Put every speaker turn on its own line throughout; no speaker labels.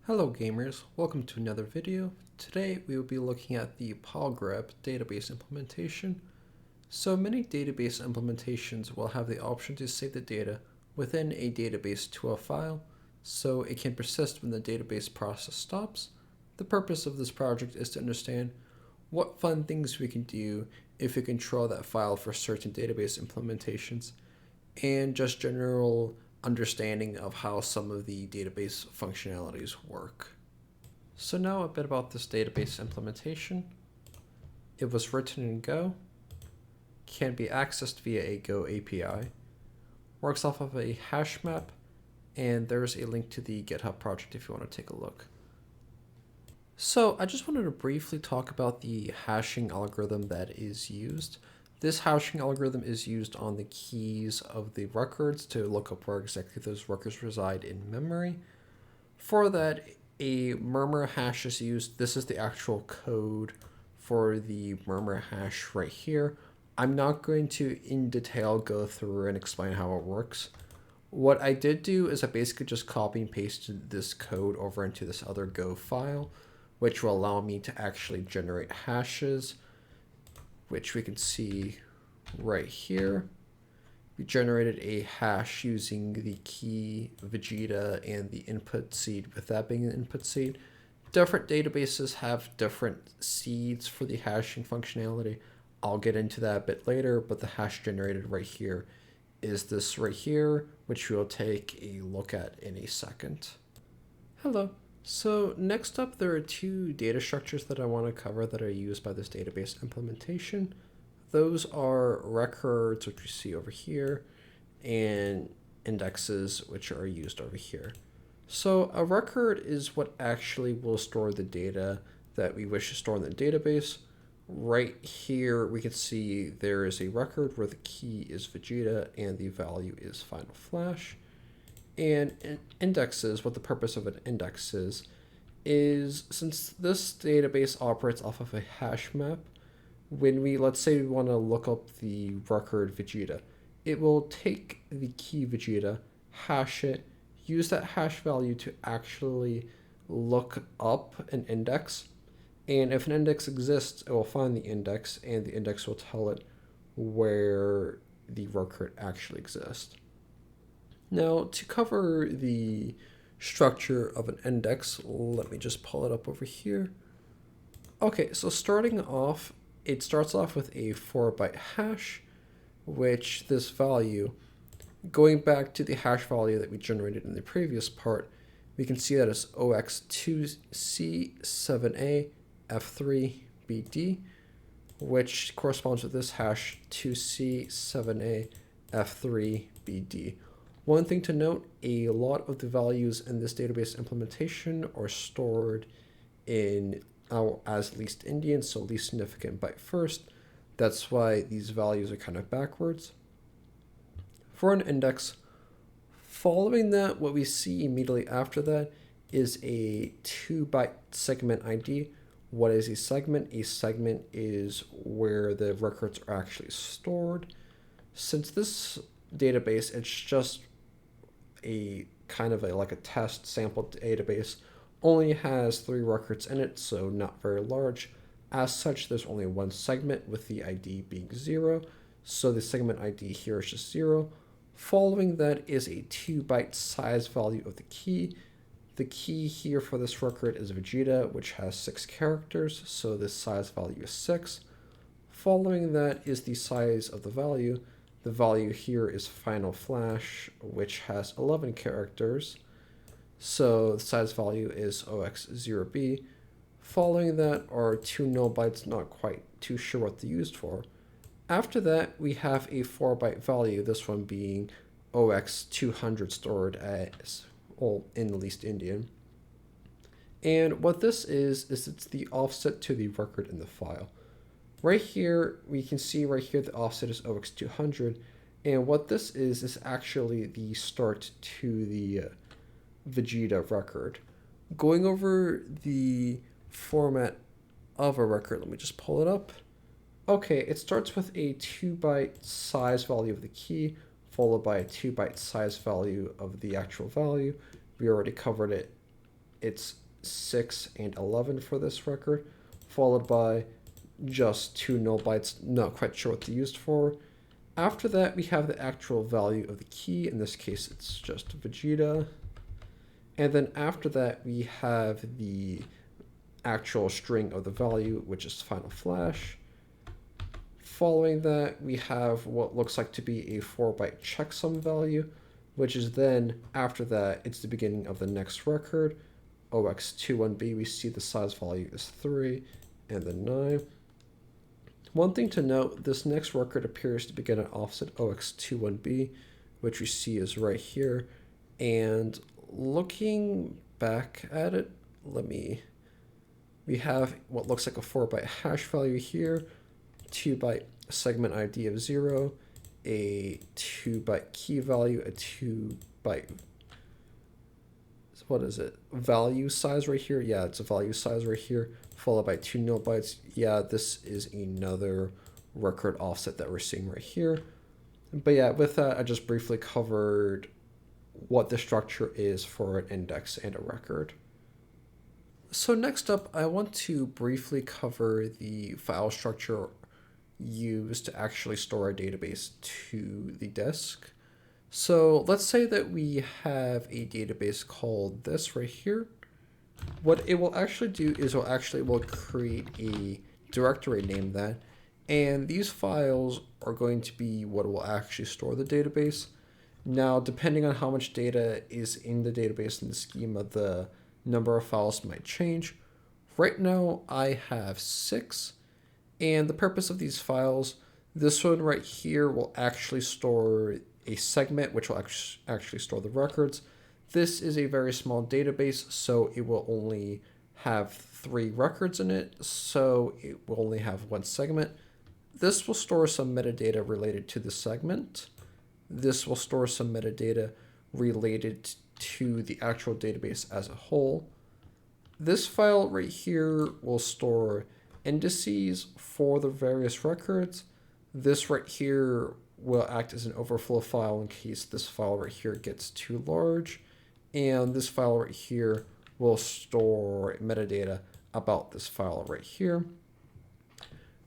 Hello gamers, welcome to another video. Today we will be looking at the Pogreb database implementation. So many database implementations will have the option to save the data within a database to a file, so it can persist when the database process stops. The purpose of this project is to understand what fun things we can do if we control that file for certain database implementations, and just general understanding of how some of the database functionalities work. So now a bit about this database implementation. It was written in Go, can be accessed via a Go API, works off of a hash map, and there's a link to the GitHub project if you want to take a look. So I just wanted to briefly talk about the hashing algorithm that is used. This hashing algorithm is used on the keys of the records to look up where exactly those records reside in memory. For that, a murmur hash is used. This is the actual code for the murmur hash right here. I'm not going to in detail go through and explain how it works. What I did do is I basically just copy and pasted this code over into this other Go file, which will allow me to actually generate hashes, which we can see right here. We generated a hash using the key Vegeta and the input seed, with that being the input seed. Different databases have different seeds for the hashing functionality. I'll get into that a bit later, but the hash generated right here is this right here, which we'll take a look at in a second. Hello. So next up, there are two data structures that I want to cover that are used by this database implementation. Those are records, which we see over here, and indexes, which are used over here. So a record is what actually will store the data that we wish to store in the database. Right here, we can see there is a record where the key is Vegeta and the value is Final Flash. And indexes, what the purpose of an index is since this database operates off of a hash map, when let's say we want to look up the record Vegeta, it will take the key Vegeta, hash it, use that hash value to actually look up an index. And if an index exists, it will find the index, and the index will tell it where the record actually exists. Now, to cover the structure of an index, let me just pull it up over here. Okay, so starting off, it starts off with a 4-byte hash, which this value, going back to the hash value that we generated in the previous part, we can see that it's OX2C7A F3BD, which corresponds with this hash 2C7A F3BD. One thing to note, a lot of the values in this database implementation are stored in as least Indian, so least significant byte first. That's why these values are kind of backwards. For an index, following that, what we see immediately after that is a 2-byte segment ID. What is a segment? A segment is where the records are actually stored. Since this database, it's just a kind of like a test sample database, only has 3 records in it, so not very large. As such, there's only one segment with the ID being 0, so the segment ID here is just 0. Following that is a 2-byte size value of the key. The key here for this record is Vegeta, which has 6 characters, so this size value is 6. Following that is the size of the value. The value here is Final Flash, which has 11 characters. So the size value is OX0B. Following that are 2 null bytes, not quite too sure what they're used for. After that, we have a 4-byte value, this one being OX200 stored as, well, in the least Indian. And what this is it's the offset to the record in the file. Right here, we can see right here the offset is OX200, and what this is actually the start to the Vegeta record. Going over the format of a record, let me just pull it up. Okay, it starts with a 2-byte size value of the key, followed by a 2-byte size value of the actual value. We already covered it it's 6 and 11 for this record, followed by just 2 null bytes, not quite sure what they're used for. After that, we have the actual value of the key. In this case, it's just Vegeta. And then after that, we have the actual string of the value, which is final flash. Following that, we have what looks like to be a 4-byte checksum value, which is then, after that, it's the beginning of the next record. OX21B, we see the size value is 3, and then 9. One thing to note, this next record appears to begin at offset OX21B, which we see is right here. And looking back at it, we have what looks like a 4-byte hash value here, 2-byte segment ID of 0, a 2-byte key value, a 2-byte, what is it, value size right here? Yeah, it's a value size right here, followed by 2 null bytes. Yeah, this is another record offset that we're seeing right here. But yeah, with that, I just briefly covered what the structure is for an index and a record. So next up, I want to briefly cover the file structure used to actually store a database to the disk. So let's say that we have a database called this right here. What it will actually do is we'll create a directory named that, and these files are going to be what will actually store the database. Now, depending on how much data is in the database in the schema, the number of files might change. Right now, I have 6, and the purpose of these files, this one right here will actually store a segment, which will actually store the records. This is a very small database, so it will only have 3 records in it, so it will only have 1 segment. This will store some metadata related to the segment. This will store some metadata related to the actual database as a whole. This file right here will store indices for the various records. This right here will act as an overflow file in case this file right here gets too large. And this file right here will store metadata about this file right here.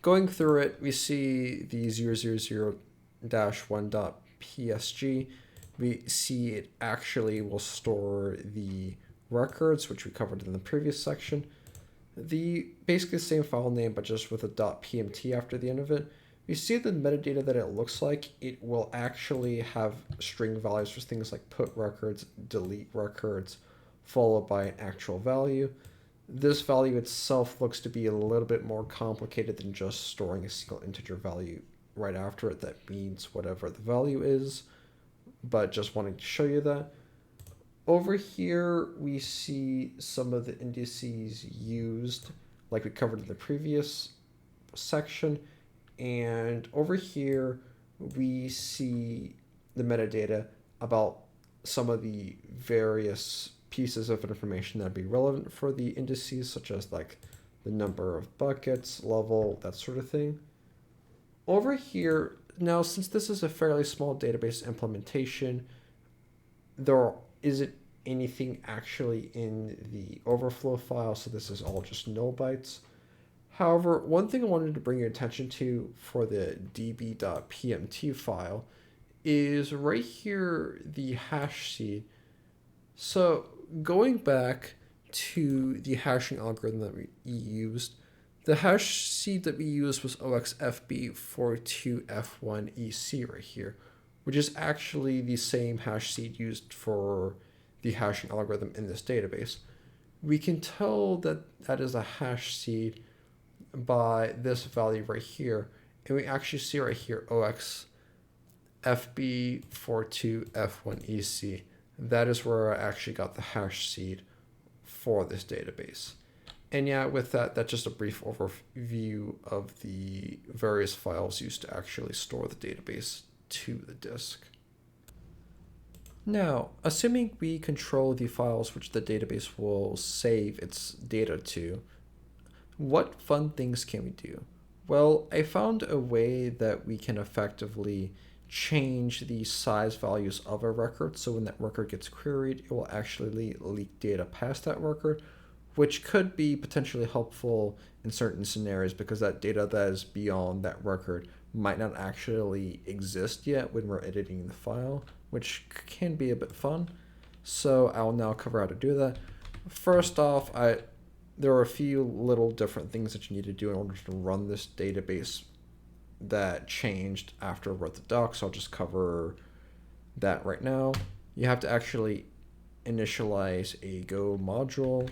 Going through it, we see the 000-1.psg. We see it actually will store the records, which we covered in the previous section. Basically the same file name, but just with a .pmt after the end of it. We see the metadata that it looks like. It will actually have string values for things like put records, delete records, followed by an actual value. This value itself looks to be a little bit more complicated than just storing a single integer value right after it that means whatever the value is, but just wanting to show you that. Over here, we see some of the indices used, like we covered in the previous section. And over here, we see the metadata about some of the various pieces of information that would be relevant for the indices, such as like the number of buckets, level, that sort of thing. Over here, now since this is a fairly small database implementation, there isn't anything actually in the overflow file, so this is all just null bytes. However, one thing I wanted to bring your attention to for the db.pmt file is right here, the hash seed. So going back to the hashing algorithm that we used, the hash seed that we used was OXFB42F1EC right here, which is actually the same hash seed used for the hashing algorithm in this database. We can tell that that is a hash seed by this value right here, and we actually see right here OXFB42F1EC. That is where I actually got the hash seed for this database. And yeah, with that, that's just a brief overview of the various files used to actually store the database to the disk. Now, assuming we control the files which the database will save its data to, what fun things can we do? Well, I found a way that we can effectively change the size values of a record. So when that record gets queried, it will actually leak data past that record, which could be potentially helpful in certain scenarios because that data that is beyond that record might not actually exist yet when we're editing the file, which can be a bit fun. So I'll now cover how to do that. First off, there are a few little different things that you need to do in order to run this database that changed after I wrote the doc, so I'll just cover that right now. You have to actually initialize a Go module,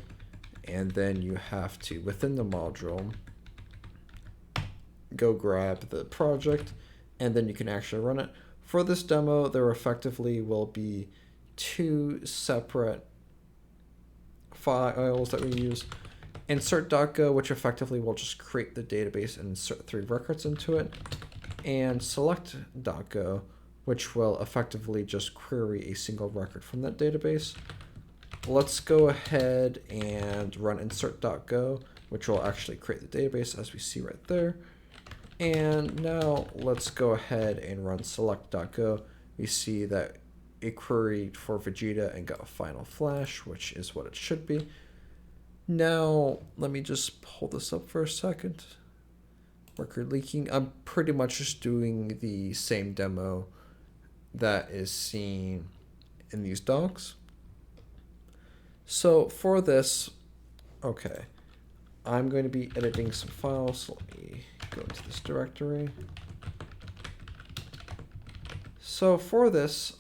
and then you have to, within the module, go grab the project, and then you can actually run it. For this demo, there effectively will be two separate files that we use. Insert.go, which effectively will just create the database and insert 3 records into it, and select.go, which will effectively just query a single record from that database. Let's go ahead and run insert.go, which will actually create the database as we see right there. And now let's go ahead and run select.go. We see that it queried for Vegeta and got a final flash, which is what it should be. Now, let me just pull this up for a second. Record leaking. I'm pretty much just doing the same demo that is seen in these docs. So for this, okay, I'm going to be editing some files. So let me go into this directory. So for this,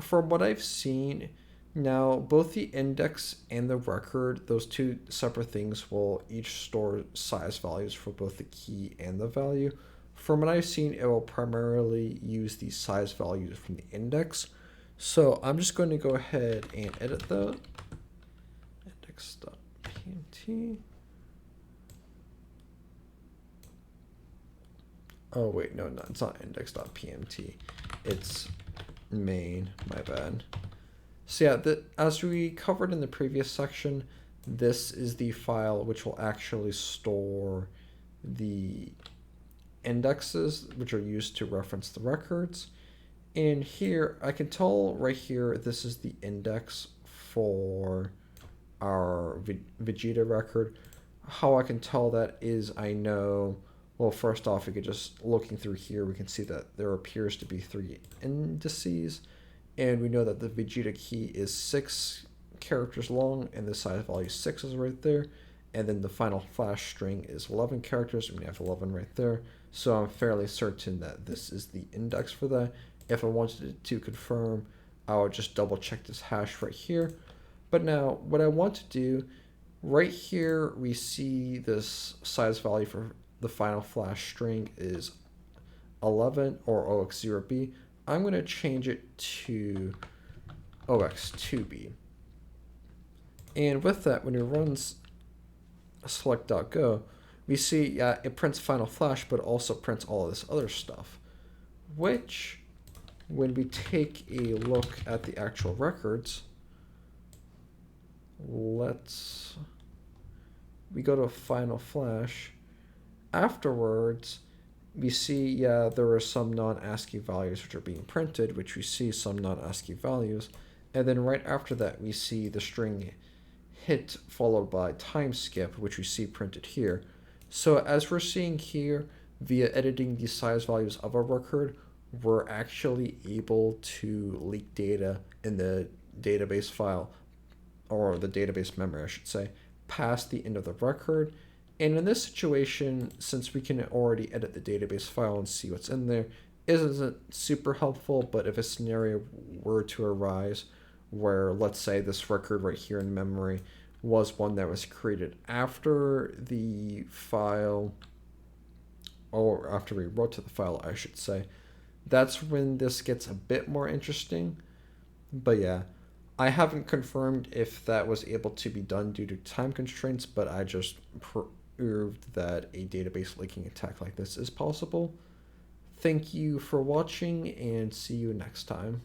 from what I've seen, now both the index and the record, those two separate things, will each store size values for both the key and the value. From what I've seen, it will primarily use the size values from the index. So I'm just going to go ahead and edit that. Index.pmt. Oh wait, no, it's not index.pmt. It's main, my bad. So yeah, as we covered in the previous section, this is the file which will actually store the indexes which are used to reference the records. And here, I can tell right here, this is the index for our Vegeta record. How I can tell that is I know, well, first off, we could just, looking through here, we can see that there appears to be 3 indices. And we know that the Vegeta key is 6 characters long, and the size value 6 is right there. And then the final flash string is 11 characters, and we have 11 right there. So I'm fairly certain that this is the index for that. If I wanted to confirm, I would just double check this hash right here. But now, what I want to do, right here, we see this size value for the final flash string is 11 or OX0B. I'm going to change it to OX2B. And with that, when it runs select.go, we see, yeah, it prints final flash, but also prints all of this other stuff, which, when we take a look at the actual records, we go to final flash. Afterwards, we see, yeah, there are some non-ASCII values which are being printed, which we see some non-ASCII values. And then right after that, we see the string hit followed by time skip, which we see printed here. So as we're seeing here, via editing the size values of our record, we're actually able to leak data in the database file, or the database memory, I should say, past the end of the record. And in this situation, since we can already edit the database file and see what's in there, it isn't super helpful. But if a scenario were to arise where, let's say, this record right here in memory was one that was created after the file, or after we wrote to the file, I should say, that's when this gets a bit more interesting. But yeah, I haven't confirmed if that was able to be done due to time constraints, but I just proved that a database leaking attack like this is possible. Thank you for watching, and see you next time.